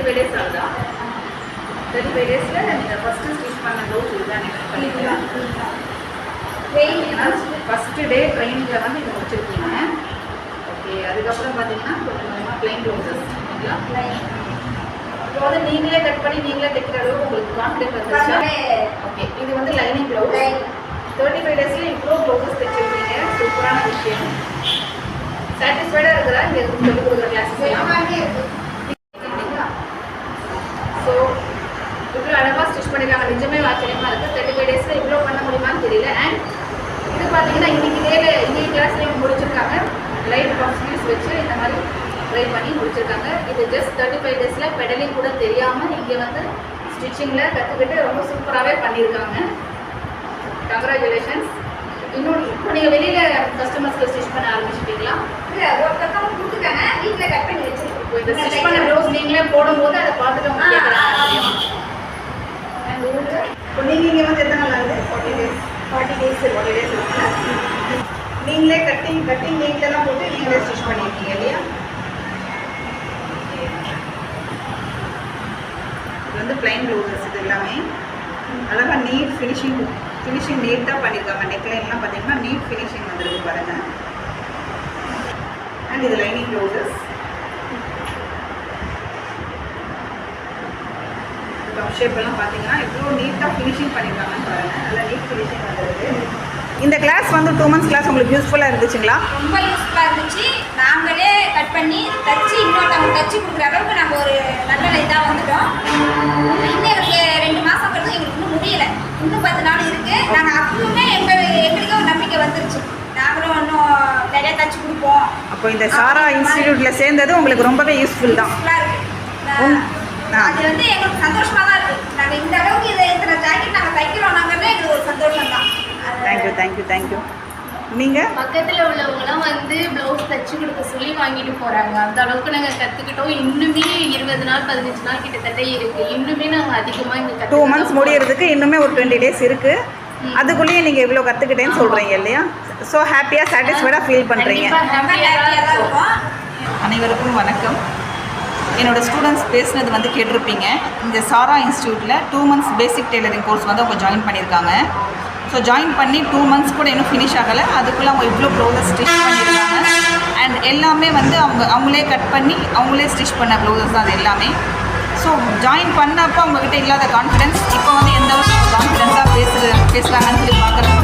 35 days ஆகுதா? 35 daysல நீங்கள் first stitch பண்ண ப்ளவுஸ் இதுதான் நீங்கள் பண்ணிக்கலாம். ஏன்னா ஃபஸ்ட்டு டே ட்ரைனிங்கில் வந்து இதை முடிச்சிருக்கீங்க. ஓகே, அதுக்கப்புறம் பார்த்தீங்கன்னா கொஞ்சம் கொஞ்சமாக ப்ளைன் ப்ளவுசஸ் ஓகேங்களா. இப்போ வந்து நீங்களே கட் பண்ணி நீங்களே தைக்கிற அளவுக்கு உங்களுக்கு கான்ஃபிடென்ட் வந்துருச்சா? ஓகே, இது வந்து லைனிங் ப்ளவுஸ். 35 டேஸில் இவ்வளோ ப்ளவுசஸ் தைச்சிருக்கீங்க, சூப்பரான விஷயம். சாட்டிஸ்ஃபைடாக இருக்குதா இங்கே சொல்லிக் கொடுக்குற கிளாஸஸ் எல்லாம்? ஸோ இவ்வளோ அழகாக ஸ்டிச் பண்ணிருக்காங்க, நிஜமே ஆச்சரியமாக இருக்குது. 35 டேஸில் இவ்வளோ பண்ண முடியுமான்னு தெரியல. அண்ட் இது பார்த்தீங்கன்னா இன்னைக்கு கிளாஸ்லேயும் முடிச்சிருக்காங்க. லைட் ப்ராசஸ் வச்சு இந்த மாதிரி ட்ரை பண்ணி முடிச்சிருக்காங்க. இது ஜஸ்ட் 35 டேஸில் பெடலிங் கூட தெரியாமல் இங்கே வந்து ஸ்டிச்சிங்கில் கற்றுக்கிட்டு ரொம்ப சூப்பராகவே பண்ணியிருக்காங்க. கங்க்ராச்சுலேஷன்ஸ். இன்னொன்று, இப்போ நீங்கள் வெளியில் கஸ்டமர்ஸ்க்கு ஸ்டிச் பண்ண ஆரம்பிச்சிட்டீங்களா? இல்லை, ஒருத்தவங்க கொடுத்துட்டாங்க, வீட்டில் கட் பண்ணி வச்சுருக்கோம். இந்த ஸ்டிச் பண்ண ப்ளவுஸ் நீங்களே போடும்போது அதை பார்த்துட்டு அவங்க கேட்குறாங்க. இப்போ நீங்கள் இங்கே வந்து எத்தனை நாள் ஆகுது? 40 டேஸ். 40 டேஸ் நீங்களே கட்டிங் நீங்களெல்லாம் போட்டு நீங்களே ஸ்டிச் பண்ணியிருக்கீங்க இல்லையா? இது வந்து ப்ளைன் ப்ளவுசஸ். இது எல்லாமே அழகாக நீட் ஃபினிஷிங் நீட்டாக பண்ணியிருக்காங்க. நெக்லைன்லாம் பார்த்தீங்கன்னா நீட் ஃபினிஷிங் வந்துருக்கு பாருங்கள். அண்ட் இது லைனிங் ப்ளவுசஸ். ஷேப்பெல்லாம் பார்த்தீங்கன்னா இவ்வளோ நீட்டாக ஃபினிஷிங் பண்ணியிருக்காங்கன்னு பாருங்கள். நல்லா நீட் ஃபினிஷிங் வந்துருக்கு. இந்த கிளாஸ் வந்து 2 months கிளாஸ் உங்களுக்கு யூஸ்ஃபுல்லாக இருந்துச்சுங்களா? ரொம்ப யூஸ்ஃபுல்லாக இருந்துச்சு. நாங்களே கட் பண்ணி தச்சு இன்னொருத்தவங்க தச்சு கொடுக்குற அளவுக்கு நாங்கள் ஒரு நல்ல இதாக வந்துட்டோம். இன்னும் எங்களுக்கு 2 மாதம் கழிச்சு எங்களுக்கு இன்னும் முடியலை. இன்னும் 10 நாள் இருக்குது. நாங்கள் அப்பவுமே எங்களுக்கே ஒரு நம்பிக்கை வந்துருச்சு, நாங்களும் இன்னும் நிறையா தச்சு கொடுப்போம். அப்போ இந்த சாரா இன்ஸ்டிடியூட்டில் சேர்ந்தது உங்களுக்கு ரொம்பவே யூஸ்ஃபுல் தான். அது வந்து எங்களுக்கு சந்தோஷமாக தான் இருக்குது. நாங்கள் இந்த அளவுக்கு இத்தனை ஜாக்கெட் நாங்கள் தைக்கிறோம்னாங்கிறதே எங்களுக்கு ஒரு சந்தோஷம் தான். தேங்க்யூ. நீங்கள் பக்கத்தில் உள்ளவங்களாம் வந்து ப்ளவுஸ் தைச்சி கொடுக்க சொல்லி வாங்கிட்டு போகிறாங்க. அந்த அளவுக்கு நாங்கள் கற்றுக்கிட்டோம். இன்னுமே 20 நாள் 15 நாள் கிட்டத்தட்ட இருக்குது. இன்னுமே நாங்கள் அதிகமாக இங்கே 2 months முடியறதுக்கு இன்னுமே ஒரு 20 days இருக்குது. அதுக்குள்ளேயே நீங்கள் இவ்வளோ கற்றுக்கிட்டேன்னு சொல்கிறீங்க இல்லையா? ஸோ ஹாப்பியாக சாட்டிஸ்ஃபைடாக ஃபீல் பண்ணுறீங்க. அனைவருக்கும் வணக்கம். என்னோடய ஸ்டூடெண்ட்ஸ் பேசுனது வந்து கேட்டிருப்பீங்க. இந்த சாரா இன்ஸ்டியூட்டில் 2 months பேசிக் டெய்லரிங் கோர்ஸ் வந்து அவங்க ஜாயின் பண்ணியிருக்காங்க. ஸோ ஜாயின் பண்ணி 2 months கூட இன்னும் ஃபினிஷ் ஆகலை. அதுக்குள்ளே அவங்க இவ்வளோ ப்ளவுஸஸ் ஸ்டிச் பண்ணியிருக்காங்க. அண்ட் எல்லாமே வந்து அவங்களே கட் பண்ணி அவங்களே ஸ்டிச் பண்ண ப்ளவுஸஸ் தான் அது எல்லாமே. ஸோ ஜாயின் பண்ணப்போ அவங்கக்கிட்ட இல்லாத கான்ஃபிடென்ஸ் இப்போ வந்து எந்த அளவுக்கு கான்ஃபிடென்ஸாக பேசுகிறாங்கன்னு சொல்லி பார்க்குறப்ப